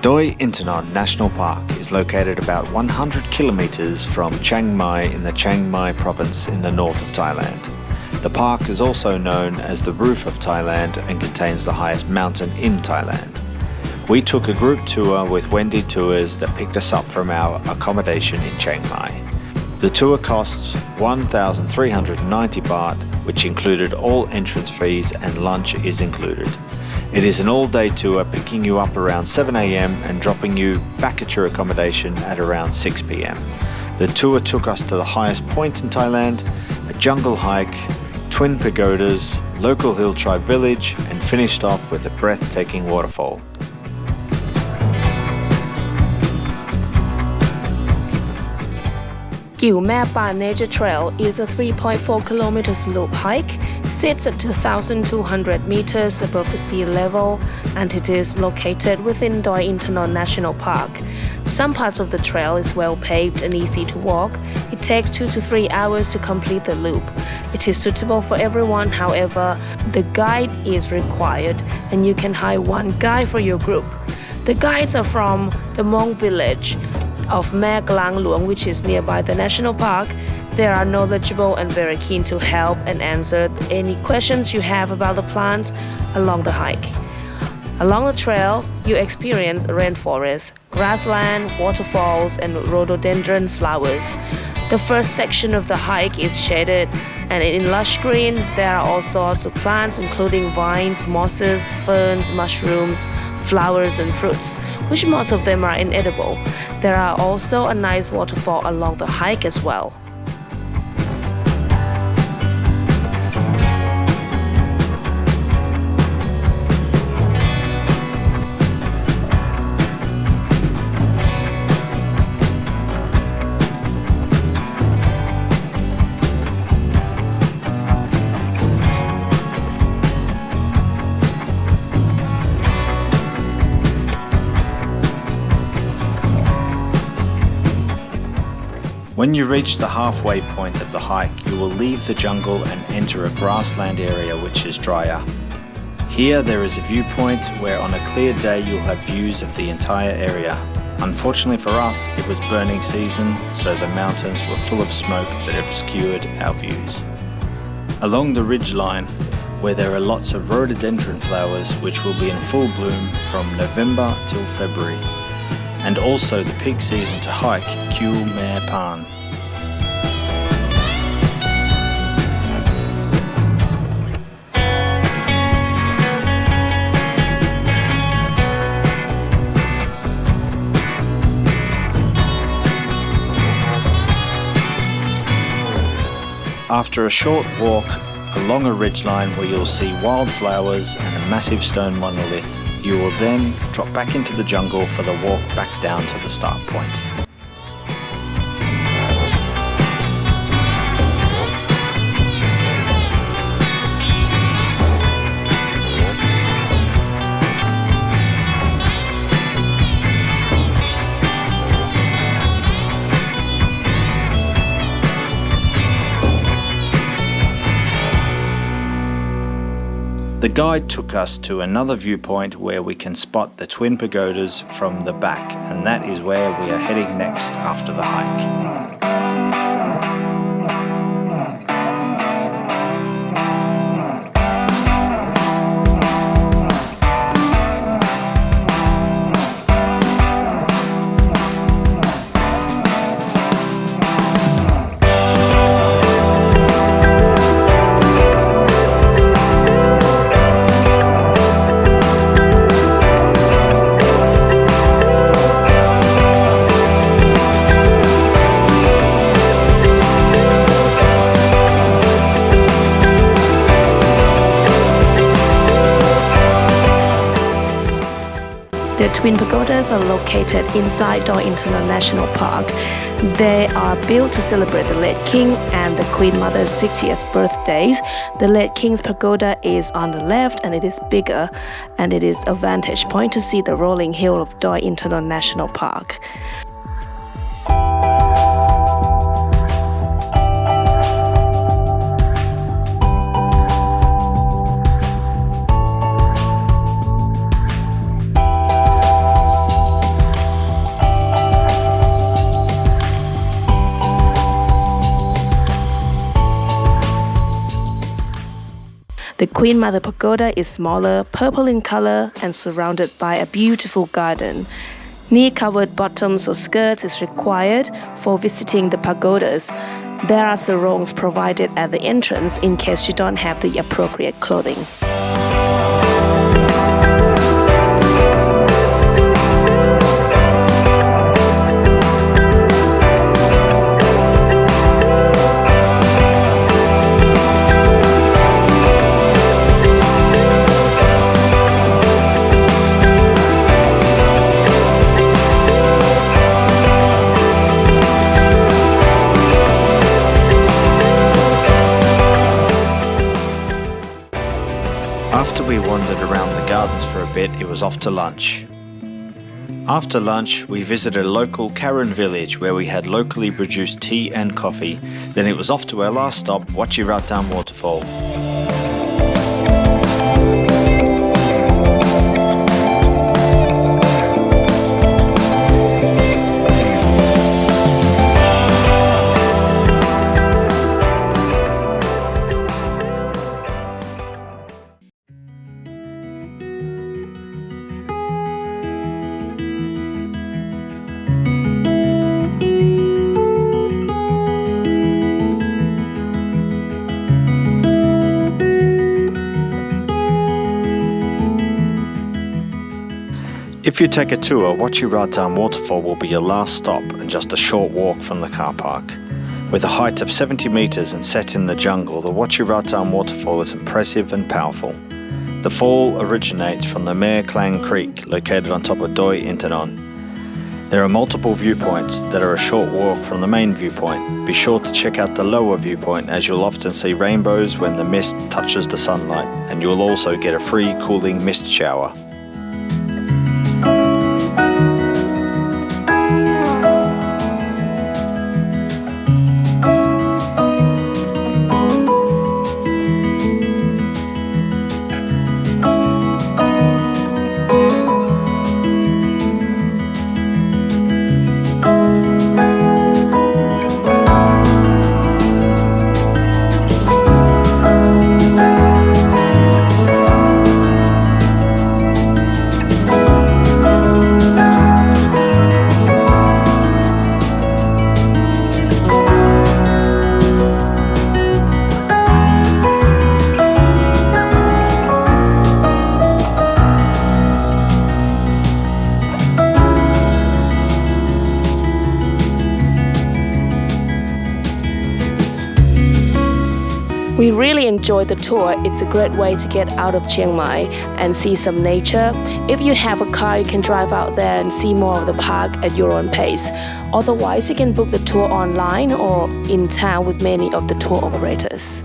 Doi Inthanon National Park is located about 100 kilometers from Chiang Mai in the Chiang Mai province in the north of Thailand. The park is also known as the roof of Thailand and contains the highest mountain in Thailand. We took a group tour with Wendy Tours that picked us up from our accommodation in Chiang Mai. The tour costs 1,390 baht, which included all entrance fees, and lunch is included. It is an all-day tour picking you up around 7 a.m. and dropping you back at your accommodation at around 6 p.m. The tour took us to the highest point in Thailand, a jungle hike, twin pagodas, local hill tribe village, and finished off with a breathtaking waterfall. Gyu Mae Pa Nature Trail is a 3.4 kilometers loop hike. Sits at 2,200 meters above the sea level, and it is located within Doi Inthanon National Park. Some parts of the trail is well paved and easy to walk. It takes 2 to 3 hours to complete the loop. It is suitable for everyone, however, the guide is required and you can hire one guide for your group. The guides are from the Hmong village of Mae Klang Luang, which is nearby the national park. They are knowledgeable and very keen to help and answer any questions you have about the plants along the hike. Along the trail, you experience rainforest, grassland, waterfalls, and rhododendron flowers. The first section of the hike is shaded, and in lush green, there are all sorts of plants including vines, mosses, ferns, mushrooms, flowers, and fruits, which most of them are inedible. There are also a nice waterfall along the hike as well. When you reach the halfway point of the hike, you will leave the jungle and enter a grassland area which is drier. Here there is a viewpoint where on a clear day you'll have views of the entire area. Unfortunately for us, it was burning season, so the mountains were full of smoke that obscured our views. Along the ridge line, where there are lots of rhododendron flowers which will be in full bloom from November till February, and also the peak season to hike Gyu Mae Pa. After a short walk along a ridgeline where you'll see wildflowers and a massive stone monolith, you will then drop back into the jungle for the walk back down to the start point. The guide took us to another viewpoint where we can spot the twin pagodas from the back, and that is where we are heading next after the hike. The Twin Pagodas are located inside Doi Inthanon National Park. They are built to celebrate the late King and the Queen Mother's 60th birthdays. The late King's pagoda is on the left and it is bigger, and it is a vantage point to see the rolling hill of Doi Inthanon National Park. The Queen Mother Pagoda is smaller, purple in color, and surrounded by a beautiful garden. Knee-covered bottoms or skirts is required for visiting the pagodas. There are sarongs provided at the entrance in case you don't have the appropriate clothing. After we wandered around the gardens for a bit, it was off to lunch. After lunch, we visited a local Karen village where we had locally produced tea and coffee. Then it was off to our last stop, Wachirathan Waterfall. If you take a tour, Wachirathan Waterfall will be your last stop and just a short walk from the car park. With a height of 70 meters and set in the jungle, the Wachirathan Waterfall is impressive and powerful. The fall originates from the Mare Klang Creek, located on top of Doi Inthanon. There are multiple viewpoints that are a short walk from the main viewpoint. Be sure to check out the lower viewpoint, as you'll often see rainbows when the mist touches the sunlight, and you'll also get a free cooling mist shower. We really enjoyed the tour. It's a great way to get out of Chiang Mai and see some nature. If you have a car, you can drive out there and see more of the park at your own pace. Otherwise, you can book the tour online or in town with many of the tour operators.